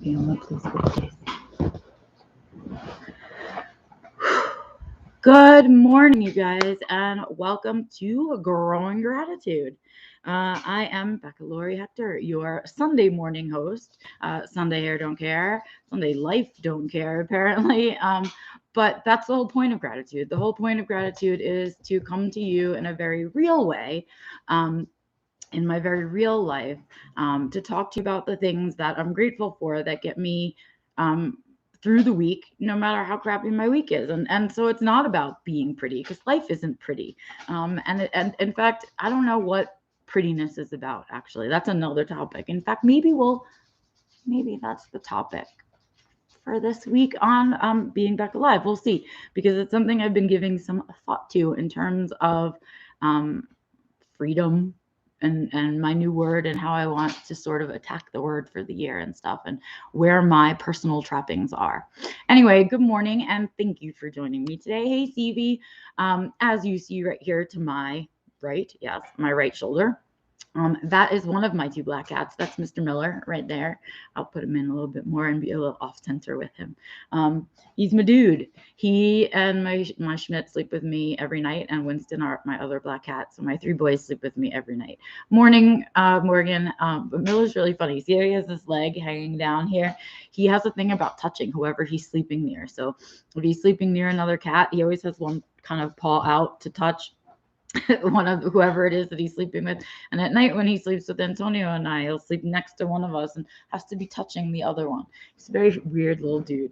be in the place with Daisy. Good morning, you guys, and welcome to Growing Gratitude. I am Becca Lori Hector, your Sunday morning host. Sunday hair don't care, Sunday life don't care, apparently. But that's the whole point of gratitude. The whole point of gratitude is to come to you in a very real way. In my very real life, to talk to you about the things that I'm grateful for that get me through the week, no matter how crappy my week is. And so it's not about being pretty, because life isn't pretty. And in fact, I don't know what prettiness is about, actually. That's another topic. In fact, maybe that's the topic for this week on Being Back Alive. We'll see, because it's something I've been giving some thought to in terms of freedom and my new word, and how I want to sort of attack the word for the year and stuff, and where my personal trappings are. Anyway, good morning, and thank you for joining me today. Hey, Stevie. As you see right here to my right, yes, my right shoulder, that is one of my two black cats. That's Mr. Miller right there. I'll put him in a little bit more and be a little off center with him. He's my dude. He and my Schmidt sleep with me every night, and Winston are my other black cat. So my three boys sleep with me every night. Morning, Morgan. But Miller's really funny. See how he has this leg hanging down here? He has a thing about touching whoever he's sleeping near. So if he's sleeping near another cat, he always has one kind of paw out to touch one of whoever it is that he's sleeping with. And at night, when he sleeps with Antonio and I, he'll sleep next to one of us and has to be touching the other one. He's a very weird little dude.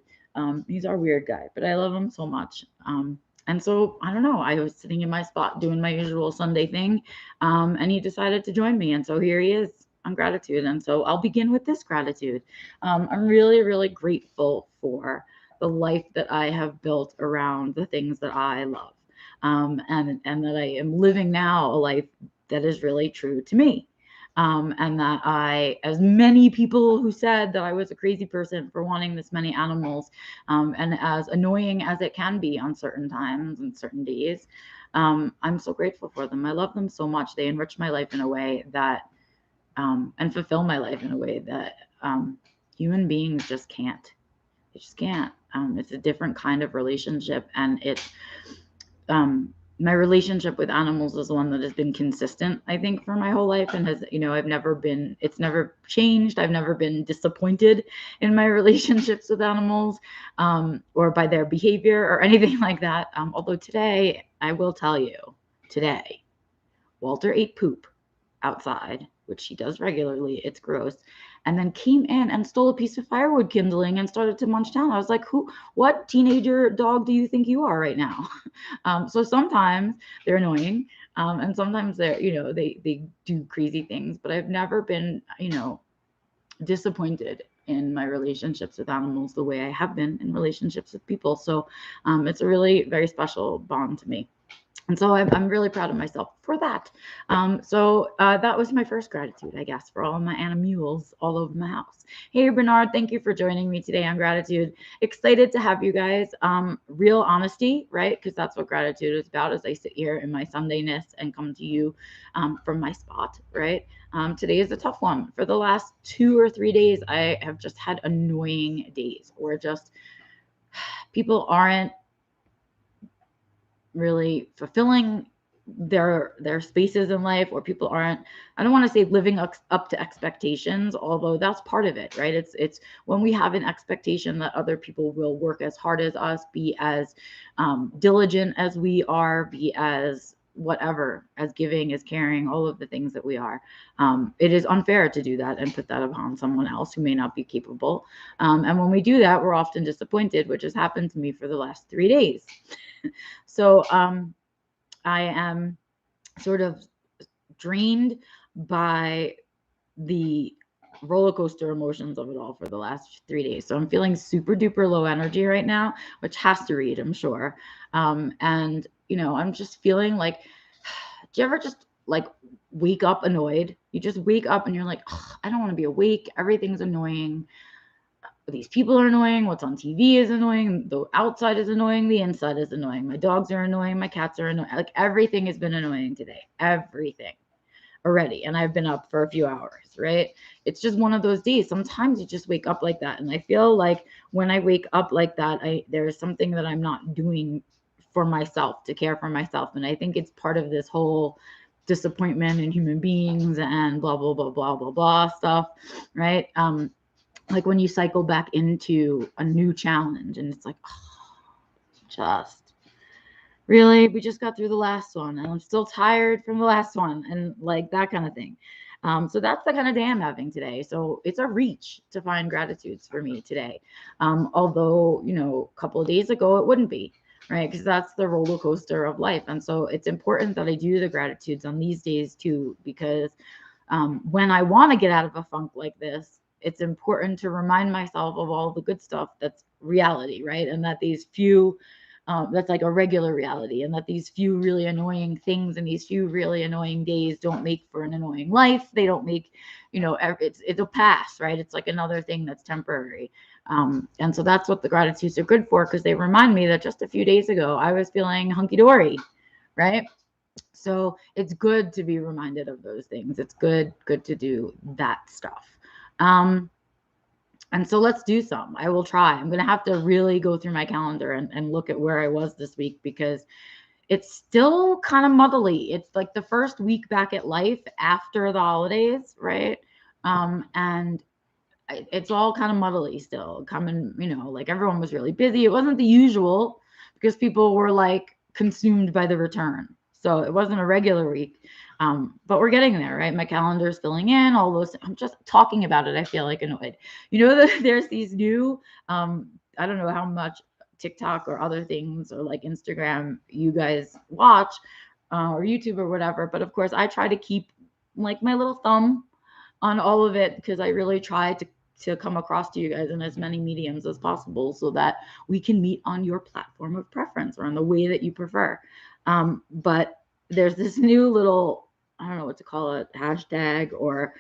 He's our weird guy, but I love him so much. And so I don't know, I was sitting in my spot doing my usual Sunday thing, and he decided to join me, and so here he is on gratitude. And so I'll begin with this gratitude. I'm really, really grateful for the life that I have built around the things that I love. And that I am living now a life that is really true to me. And that I, as many people who said that I was a crazy person for wanting this many animals, and as annoying as it can be on certain times and certain days, I'm so grateful for them. I love them so much. They enrich my life in a way that, and fulfill my life in a way that human beings just can't. They just can't. It's a different kind of relationship, and it's my relationship with animals is one that has been consistent, I think, for my whole life, and has, it's never changed. I've never been disappointed in my relationships with animals, or by their behavior or anything like that. Although today, I will tell you, today, Walter ate poop outside, which he does regularly. It's gross. And then came in and stole a piece of firewood kindling and started to munch down. I was like, what teenager dog do you think you are right now? So sometimes they're annoying, and sometimes they're, they do crazy things, but I've never been, disappointed in my relationships with animals the way I have been in relationships with people. So it's a really very special bond to me. And so I'm really proud of myself for that. So that was my first gratitude, I guess, for all of my animals all over my house. Hey, Bernard, thank you for joining me today on gratitude. Excited to have you guys. Real honesty, right? Because that's what gratitude is about, as I sit here in my Sundayness and come to you from my spot, right? Today is a tough one. For the last 2 or 3 days, I have just had annoying days, or just people aren't really fulfilling their spaces in life, or people aren't, I don't want to say living up to expectations, although that's part of it, right? It's when we have an expectation that other people will work as hard as us, be as diligent as we are, be as whatever, as giving, as caring, all of the things that we are. It is unfair to do that and put that upon someone else who may not be capable. And when we do that, we're often disappointed, which has happened to me for the last 3 days. So I am sort of drained by the roller coaster emotions of it all for the last 3 days. So I'm feeling super duper low energy right now, which has to read, I'm sure. And, I'm just feeling like, do you ever just like wake up annoyed? You just wake up and you're like, I don't want to be awake. Everything's annoying. These people are annoying. What's on TV is annoying. The outside is annoying. The inside is annoying. My dogs are annoying. My cats are annoying. Like, everything has been annoying today. Everything. already, and I've been up for a few hours, right? It's just one of those days. Sometimes you just wake up like that. And I feel like when I wake up like that, there's something that I'm not doing for myself, to care for myself. And I think it's part of this whole disappointment in human beings and blah, blah, blah, blah, blah, blah stuff, right? Like when you cycle back into a new challenge and it's like, oh, just really, we just got through the last one and I'm still tired from the last one, and like that kind of thing. So that's the kind of day I'm having today. So it's a reach to find gratitudes for me today. Although, a couple of days ago, it wouldn't be, right? Because that's the roller coaster of life. And so it's important that I do the gratitudes on these days too, because when I want to get out of a funk like this, it's important to remind myself of all the good stuff that's reality, right? And that these few that's like a regular reality, and that these few really annoying things and these few really annoying days don't make for an annoying life. They don't make, it'll pass, right? It's like another thing that's temporary. And so that's what the gratitudes are good for, because they remind me that just a few days ago I was feeling hunky-dory, right? So it's good to be reminded of those things. It's good to do that stuff. And so let's do some. I will try. I'm going to have to really go through my calendar and look at where I was this week, because it's still kind of muddly. It's like the first week back at life after the holidays, right? And it's all kind of muddly still. Coming, like everyone was really busy. It wasn't the usual, because people were like consumed by the return. So it wasn't a regular week. But we're getting there, right? My calendar is filling in all those. I'm just talking about it. I feel like annoyed. There's these new, I don't know how much TikTok or other things or like Instagram you guys watch or YouTube or whatever. But of course, I try to keep like my little thumb on all of it, because I really try to come across to you guys in as many mediums as possible, so that we can meet on your platform of preference or on the way that you prefer. But there's this new little, I don't know what to call it, hashtag or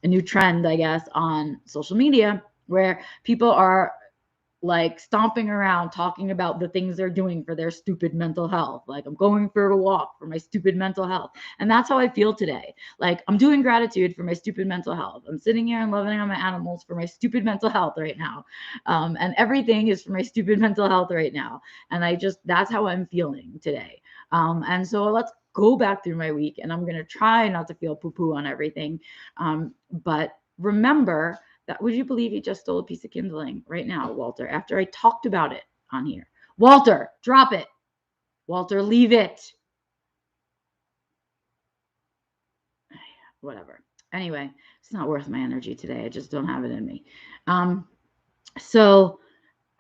a new trend, I guess, on social media, where people are like stomping around talking about the things they're doing for their stupid mental health. Like, I'm going for a walk for my stupid mental health. And that's how I feel today. Like, I'm doing gratitude for my stupid mental health. I'm sitting here and loving on my animals for my stupid mental health right now. And everything is for my stupid mental health right now. And that's how I'm feeling today. And so let's go back through my week, and I'm going to try not to feel poo-poo on everything. But remember that, would you believe he just stole a piece of kindling right now, Walter, after I talked about it on here? Walter, drop it. Walter, leave it. Whatever. Anyway, it's not worth my energy today. I just don't have it in me.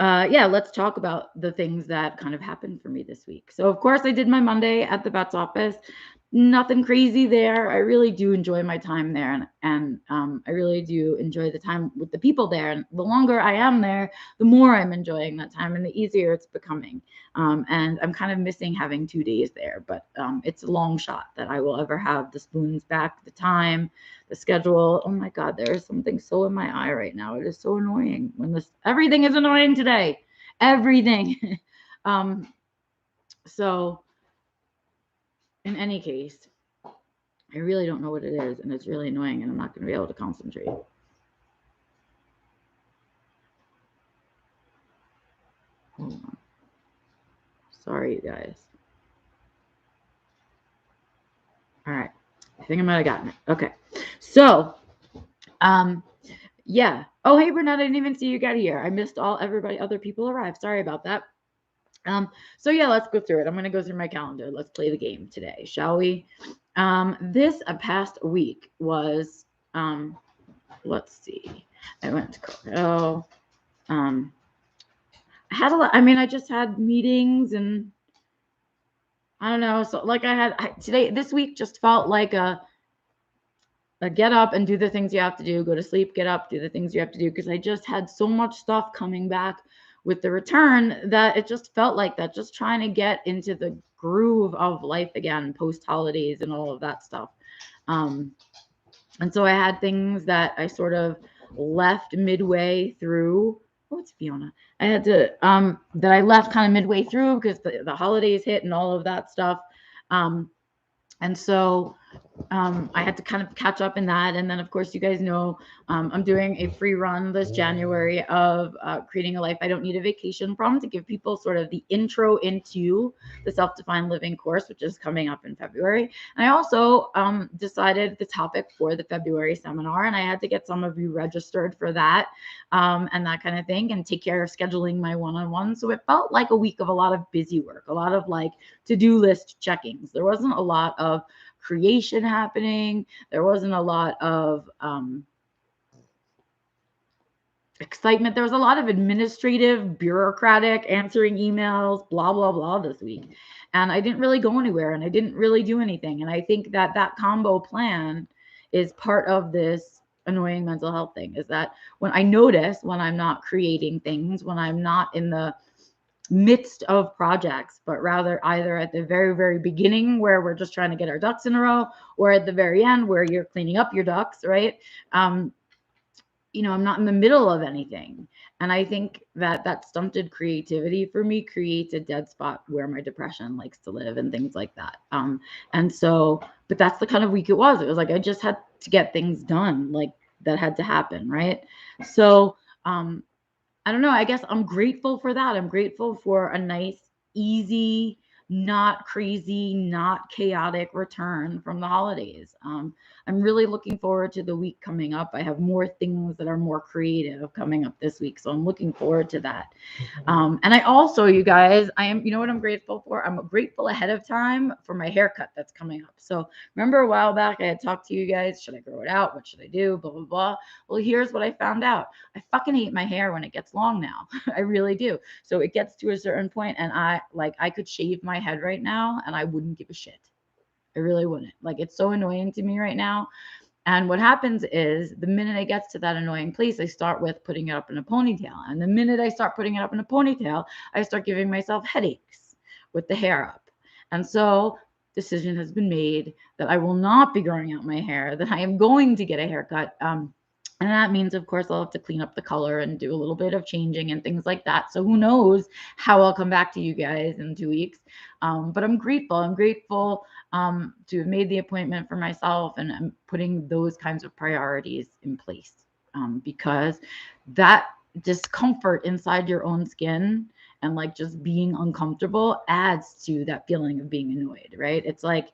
Yeah, let's talk about the things that kind of happened for me this week. So, of course, I did my Monday at the vet's office. Nothing crazy there. I really do enjoy my time there, and I really do enjoy the time with the people there. And the longer I am there, the more I'm enjoying that time, and the easier it's becoming. And I'm kind of missing having 2 days there, but it's a long shot that I will ever have the spoons back, the time, the schedule. Oh my God, there is something so in my eye right now. It is so annoying everything is annoying today. Everything. So in any case, I really don't know what it is, and it's really annoying, and I'm not going to be able to concentrate. Hold on. Sorry, you guys. All right. I think I might have gotten it. Okay. So, yeah. Oh, hey, Bernard, I didn't even see you got here. I missed other people arrived. Sorry about that. So yeah, let's go through it. I'm going to go through my calendar. Let's play the game today, shall we? This past week was, let's see. I went to Colorado. I had a lot. I mean, I just had meetings, and I don't know. So like this week just felt like a get up and do the things you have to do, go to sleep, get up, do the things you have to do. Because I just had so much stuff coming back with the return that it just felt like that, just trying to get into the groove of life again, post holidays and all of that stuff. And so I had things that I sort of left midway through. Oh, it's Fiona. I had to, that I left kind of midway through because the holidays hit and all of that stuff. And so I had to kind of catch up in that. And then, of course, you guys know I'm doing a free run this January of Creating a Life I Don't Need a Vacation From, to give people sort of the intro into the Self-Defined Living course, which is coming up in February. And I also decided the topic for the February seminar, and I had to get some of you registered for that and that kind of thing, and take care of scheduling my one-on-one. So it felt like a week of a lot of busy work, a lot of like to-do list checkings. There wasn't a lot of creation happening. There wasn't a lot of excitement. There was a lot of administrative, bureaucratic, answering emails, blah, blah, blah this week. And I didn't really go anywhere, and I didn't really do anything. And I think that that combo plan is part of this annoying mental health thing, is that when I notice when I'm not creating things, when I'm not in the midst of projects, but rather either at the very, very beginning where we're just trying to get our ducks in a row, or at the very end where you're cleaning up your ducks, right? You know, I'm not in the middle of anything. And I think that that stunted creativity for me creates a dead spot where my depression likes to live and things like that. And so, but that's the kind of week it was. It was like I just had to get things done, like that had to happen, right? So, I don't know. I guess I'm grateful for that. I'm grateful for a nice, easy, not crazy, not chaotic return from the holidays. I'm really looking forward to the week coming up. I have more things that are more creative coming up this week, so I'm looking forward to that. And I also, you guys, you know what I'm grateful for? I'm grateful ahead of time for my haircut that's coming up. So remember a while back, I had talked to you guys, should I grow it out? What should I do? Blah, blah, blah. Well, here's what I found out. I fucking hate my hair when it gets long now. I really do. So it gets to a certain point, and I could shave my head right now and I wouldn't give a shit. I really wouldn't. Like, it's so annoying to me right now. And what happens is the minute it gets to that annoying place, I start with putting it up in a ponytail. And the minute I start putting it up in a ponytail, I start giving myself headaches with the hair up. And so decision has been made that I will not be growing out my hair, that I am going to get a haircut. And that means, of course, I'll have to clean up the color and do a little bit of changing and things like that. So who knows how I'll come back to you guys in 2 weeks. But I'm grateful. I'm grateful to have made the appointment for myself, and I'm putting those kinds of priorities in place because that discomfort inside your own skin and like just being uncomfortable adds to that feeling of being annoyed, right? It's like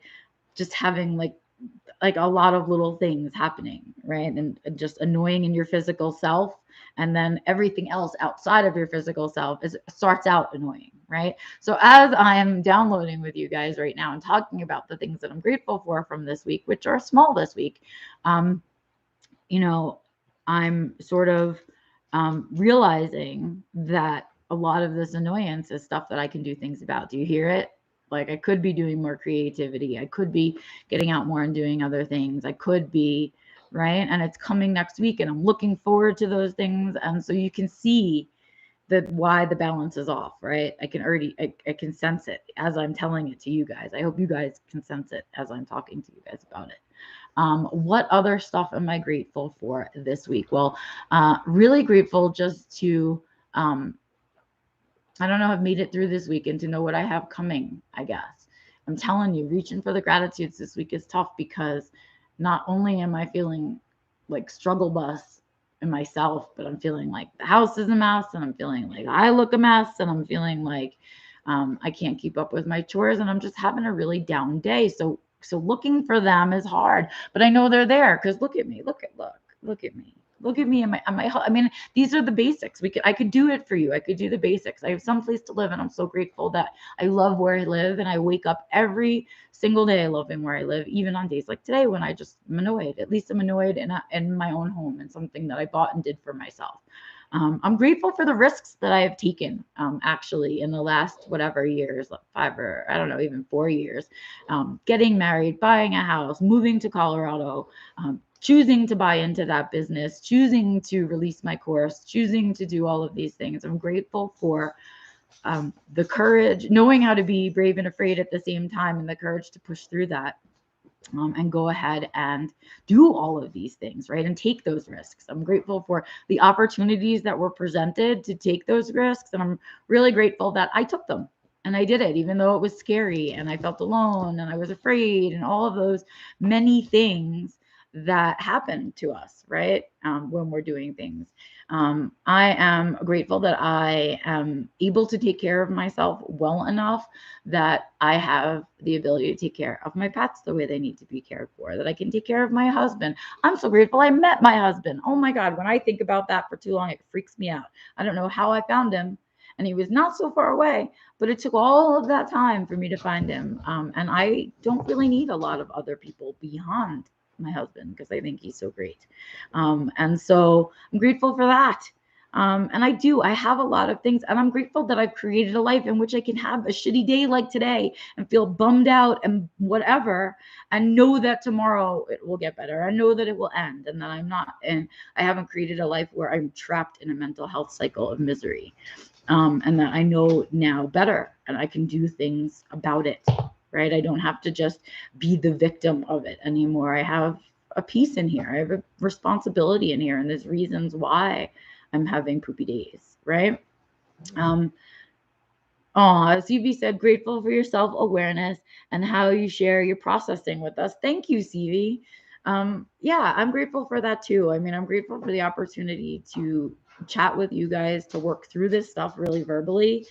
just having like a lot of little things happening, right? And just annoying in your physical self. And then everything else outside of your physical self starts out annoying, right? So as I am downloading with you guys right now and talking about the things that I'm grateful for from this week, which are small this week, you know, I'm sort of realizing that a lot of this annoyance is stuff that I can do things about. Do you hear it? Like, I could be doing more creativity. I could be getting out more and doing other things. I could be, right? And it's coming next week, and I'm looking forward to those things. And so you can see that why the balance is off, right? I can sense it as I'm telling it to you guys. I hope you guys can sense it as I'm talking to you guys about it. What other stuff am I grateful for this week? Well, really grateful just to, I don't know, I've made it through this week and to know what I have coming, I guess. I'm telling you, reaching for the gratitudes this week is tough because not only am I feeling like struggle bus in myself, but I'm feeling like the house is a mess, and I'm feeling like I look a mess, and I'm feeling like I can't keep up with my chores, and I'm just having a really down day. So looking for them is hard, but I know they're there because look at me, look at me. Look at me and my, I mean, these are the basics. I could do it for you. I could do the basics. I have some place to live, and I'm so grateful that I love where I live, and I wake up every single day loving where I live, even on days like today when I just am annoyed. At least I'm annoyed in my own home, and something that I bought and did for myself. I'm grateful for the risks that I have taken, actually, in the last whatever years, like 5 or I don't know, even 4 years, getting married, buying a house, moving to Colorado, choosing to buy into that business, choosing to release my course, choosing to do all of these things. I'm grateful for the courage, knowing how to be brave and afraid at the same time, and the courage to push through that. And go ahead and do all of these things, right? And take those risks. I'm grateful for the opportunities that were presented to take those risks. And I'm really grateful that I took them. And I did it, even though it was scary and I felt alone and I was afraid and all of those many things that happen to us, right? When we're doing things. I am grateful that I am able to take care of myself well enough that I have the ability to take care of my pets the way they need to be cared for, that I can take care of my husband. I'm so grateful I met my husband. Oh my God, when I think about that for too long, it freaks me out. I don't know how I found him, and he was not so far away, but it took all of that time for me to find him. And I don't really need a lot of other people beyond my husband because I think he's so great. And so I'm grateful for that. And I have a lot of things, and I'm grateful that I've created a life in which I can have a shitty day like today and feel bummed out and whatever, and know that tomorrow it will get better. I know that it will end, and that I haven't created a life where I'm trapped in a mental health cycle of misery. And that I know now better and I can do things about it, right? I don't have to just be the victim of it anymore. I have a piece in here. I have a responsibility in here, and there's reasons why I'm having poopy days, right? CV said, grateful for your self-awareness and how you share your processing with us. Thank you, CV. Yeah, I'm grateful for that too. I mean, I'm grateful for the opportunity to chat with you guys, to work through this stuff really verbally,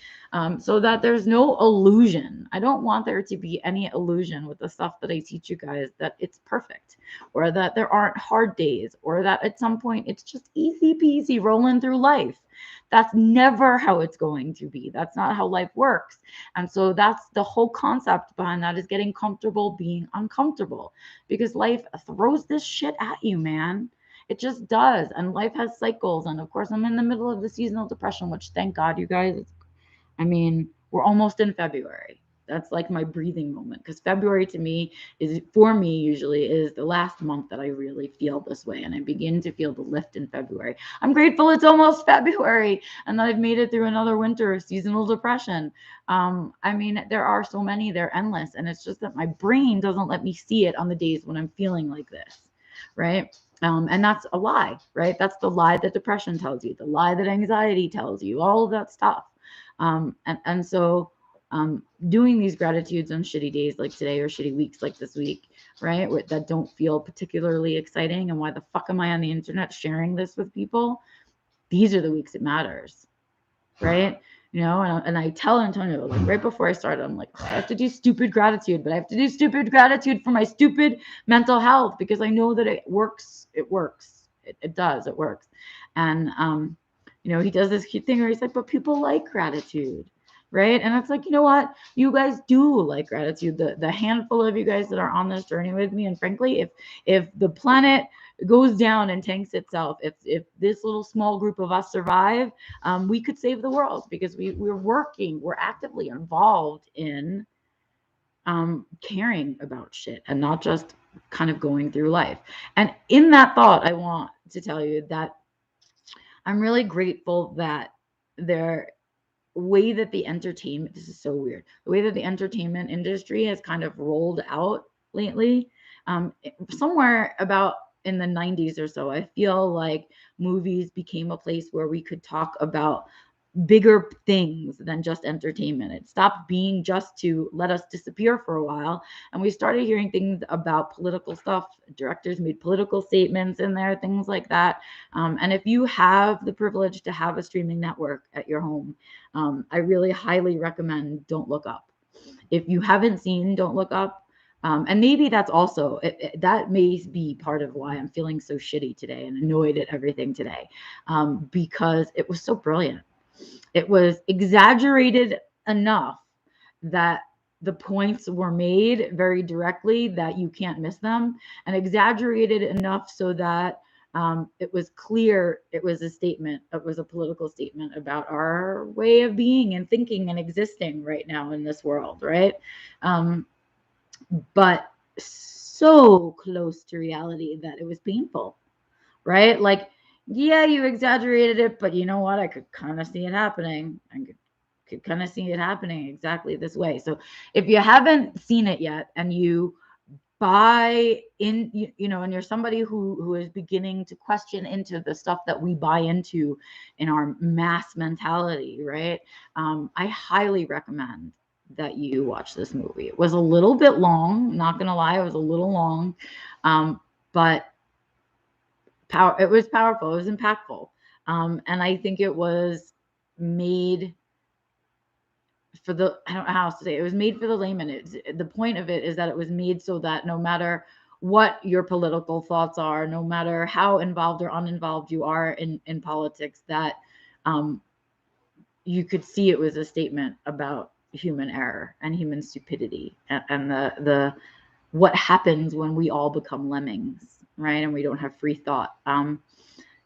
so that there's no illusion. I don't want there to be any illusion with the stuff that I teach you guys that it's perfect, or that there aren't hard days, or that at some point it's just easy peasy rolling through life. That's never how it's going to be. That's not how life works. And so that's the whole concept behind that, is getting comfortable being uncomfortable, because life throws this shit at you, man. It just does. And life has cycles. And of course, I'm in the middle of the seasonal depression, which thank God, you guys, I mean, we're almost in February. That's like my breathing moment, because February to me for me usually is the last month that I really feel this way, and I begin to feel the lift in February. I'm grateful it's almost February and that I've made it through another winter of seasonal depression. I mean, there are so many, they're endless, and it's just that my brain doesn't let me see it on the days when I'm feeling like this, right? And that's a lie, right? That's the lie that depression tells you, the lie that anxiety tells you, all of that stuff. And so doing these gratitudes on shitty days like today, or shitty weeks like this week, right, that don't feel particularly exciting, and why the fuck am I on the internet sharing this with people? These are the weeks it matters, right? You know, and I tell Antonio, like, right before I started, I'm like, I have to do stupid gratitude, but I have to do stupid gratitude for my stupid mental health, because I know that it works. It works. It does. It works. And you know, he does this cute thing where he's like, but people like gratitude, right? And it's like, you know what? You guys do like gratitude. The handful of you guys that are on this journey with me, and frankly, if the planet goes down and tanks itself, if this little small group of us survive, we could save the world, because we're actively involved in caring about shit, and not just kind of going through life. And in that thought, I want to tell you that I'm really grateful that the way that the entertainment, this is so weird, the way that the entertainment industry has kind of rolled out lately, somewhere about in the 90s or so, I feel like movies became a place where we could talk about bigger things than just entertainment. It stopped being just to let us disappear for a while, and we started hearing things about political stuff. Directors made political statements in there, things like that. And if you have the privilege to have a streaming network at your home, I really highly recommend Don't Look Up. If you haven't seen Don't Look Up, and maybe that's also that may be part of why I'm feeling so shitty today and annoyed at everything today, because it was so brilliant. It was exaggerated enough that the points were made very directly that you can't miss them, and exaggerated enough so that it was clear it was a statement, it was a political statement about our way of being and thinking and existing right now in this world, right? But so close to reality that it was painful, right? Like, yeah, you exaggerated it, but you know what? I could kind of see it happening. I could kind of see it happening exactly this way. So if you haven't seen it yet, and you buy in, you know, and you're somebody who is beginning to question into the stuff that we buy into in our mass mentality, right? I highly recommend that you watch this movie. It was a little bit long, not gonna lie, it was a little long, but it was powerful, it was impactful, and I think it was made for I don't know how else to say it. It was made for the layman. The point of it is that it was made so that no matter what your political thoughts are, no matter how involved or uninvolved you are in politics, that you could see it was a statement about human error and human stupidity, and the what happens when we all become lemmings, right? And we don't have free thought.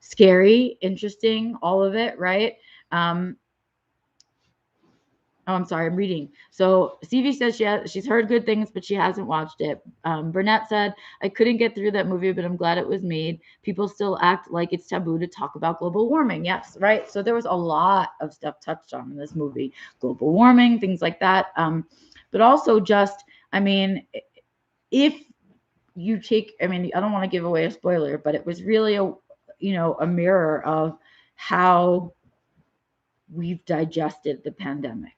Scary, interesting, all of it, right? Oh, I'm sorry, I'm reading. So CV says she's heard good things, but she hasn't watched it. Burnett said, I couldn't get through that movie, but I'm glad it was made. People still act like it's taboo to talk about global warming. Yes, right. So there was a lot of stuff touched on in this movie, global warming, things like that. But also just, I mean, if you take, I mean, I don't want to give away a spoiler, but it was really a mirror of how we've digested the pandemic.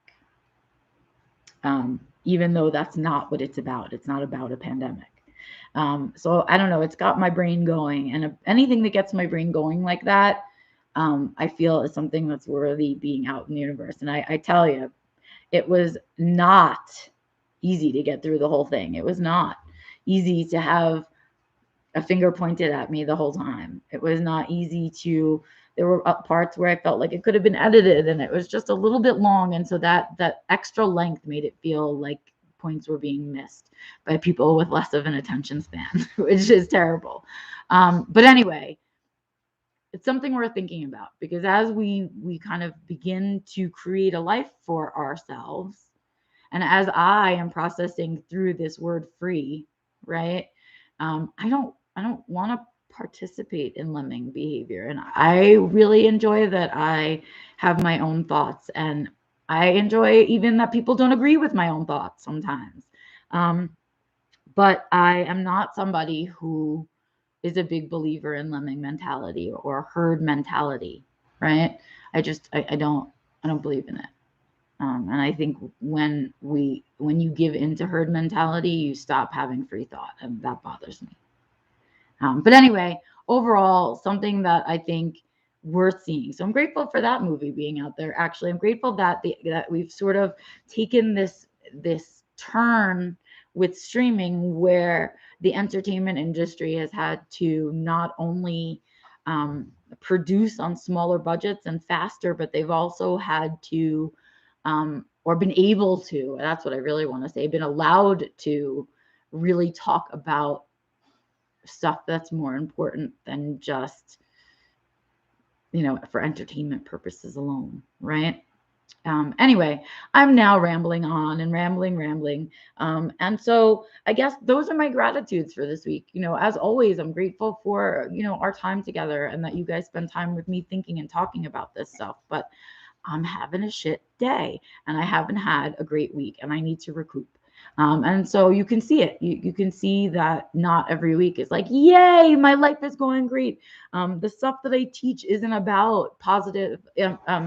Even though that's not what it's about. It's not about a pandemic. So I don't know. It's got my brain going, and anything that gets my brain going like that, I feel is something that's worthy being out in the universe. And I tell you, it was not easy to get through the whole thing. It was not easy to have a finger pointed at me the whole time. It was not easy to, there were parts where I felt like it could have been edited and it was just a little bit long. And so that extra length made it feel like points were being missed by people with less of an attention span, which is terrible. But anyway, it's something worth thinking about, because as we kind of begin to create a life for ourselves, and as I am processing through this word free, right? I don't want to participate in lemming behavior. And I really enjoy that I have my own thoughts, and I enjoy even that people don't agree with my own thoughts sometimes. But I am not somebody who is a big believer in lemming mentality or herd mentality, right? I don't believe in it. And I think when you give into herd mentality, you stop having free thought, and that bothers me. But anyway, overall, something that I think worth seeing. So I'm grateful for that movie being out there. Actually, I'm grateful that that we've sort of taken this turn with streaming, where the entertainment industry has had to not only produce on smaller budgets and faster, but they've also had to or been able to, that's what I really want to say, been allowed to really talk about stuff that's more important than just, for entertainment purposes alone, right? Anyway, I'm now rambling on and rambling. And so I guess those are my gratitudes for this week. As always, I'm grateful for, our time together, and that you guys spend time with me thinking and talking about this stuff. But I'm having a shit day, and I haven't had a great week, and I need to recoup. And so you can see it. You can see that not every week is like, yay, my life is going great. The stuff that I teach isn't about positive,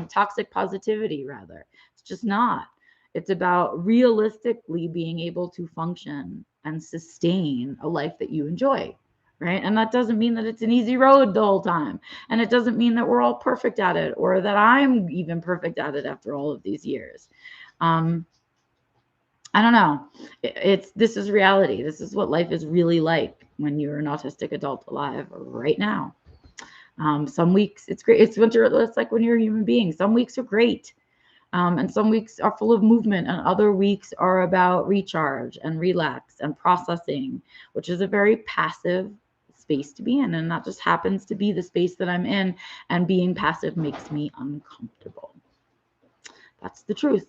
toxic positivity, rather. It's just not. It's about realistically being able to function and sustain a life that you enjoy. Right. And that doesn't mean that it's an easy road the whole time. And it doesn't mean that we're all perfect at it, or that I'm even perfect at it after all of these years. I don't know. This is reality. This is what life is really like when you're an autistic adult alive right now. Some weeks it's great. It's like when you're a human being. Some weeks are great. And some weeks are full of movement, and other weeks are about recharge and relax and processing, which is a very passive space to be in. And that just happens to be the space that I'm in. And being passive makes me uncomfortable. That's the truth.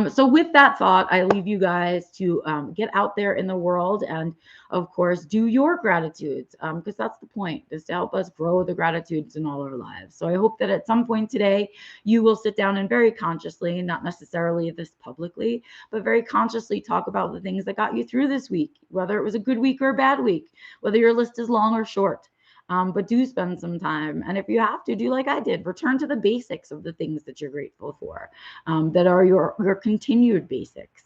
So with that thought, I leave you guys to get out there in the world and, of course, do your gratitudes, because that's the point, is to help us grow the gratitudes in all our lives. So I hope that at some point today, you will sit down and very consciously, not necessarily this publicly, but very consciously talk about the things that got you through this week, whether it was a good week or a bad week, whether your list is long or short. but do spend some time. And if you have to, do like I did, return to the basics of the things that you're grateful for, that are your continued basics,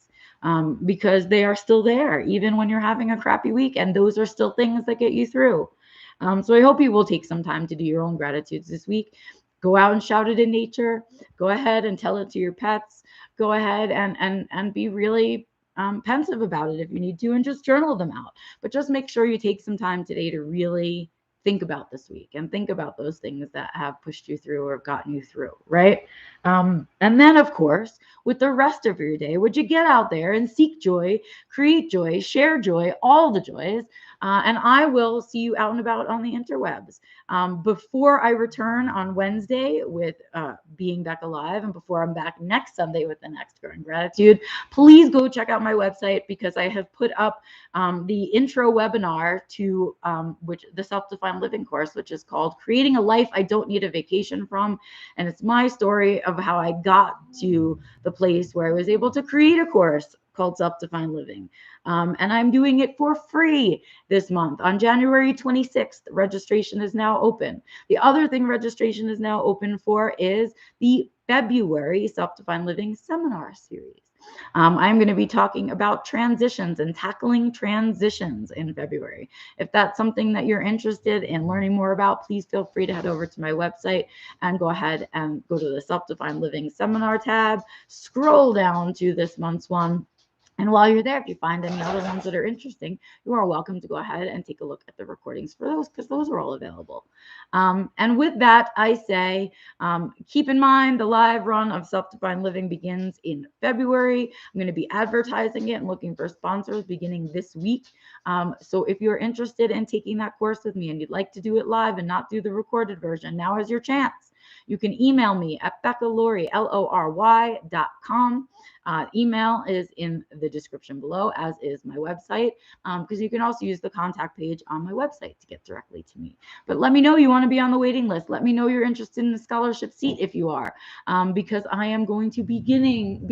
because they are still there, even when you're having a crappy week. And those are still things that get you through. So I hope you will take some time to do your own gratitudes this week. Go out and shout it in nature. Go ahead and tell it to your pets. Go ahead and be really pensive about it if you need to, and just journal them out. But just make sure you take some time today to really think about this week and think about those things that have pushed you through or gotten you through, right? And then, of course, with the rest of your day, would you get out there and seek joy, create joy, share joy, all the joys, and I will see you out and about on the interwebs. Before I return on Wednesday with Being Back Alive, and before I'm back next Sunday with the next Growing Gratitude, please go check out my website, because I have put up the intro webinar to which the Self-Defined Living course, which is called Creating a Life I Don't Need a Vacation From. And it's my story of how I got to the place where I was able to create a course called Self-Defined Living. And I'm doing it for free this month. On January 26th, registration is now open. The other thing registration is now open for is the February Self-Defined Living seminar series. I'm going to be talking about transitions and tackling transitions in February. If that's something that you're interested in learning more about, please feel free to head over to my website and go ahead and go to the Self-Defined Living seminar tab, scroll down to this month's one. And while you're there, if you find any other ones that are interesting, you are welcome to go ahead and take a look at the recordings for those, because those are all available. And with that, I say, keep in mind the live run of Self-Defined Living begins in February. I'm going to be advertising it and looking for sponsors beginning this week. So if you're interested in taking that course with me and you'd like to do it live and not do the recorded version, now is your chance. You can email me at BeccaLory.com. Email is in the description below, as is my website, because you can also use the contact page on my website to get directly to me. But let me know you want to be on the waiting list. Let me know you're interested in the scholarship seat if you are, because I am going to be beginning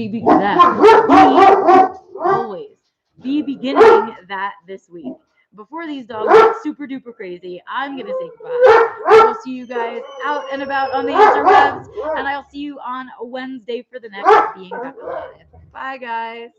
that this week. Before these dogs get super duper crazy, I'm going to say goodbye. I will see you guys out and about on the interwebs, and I'll see you on Wednesday for the next Being Back Alive. Bye, guys.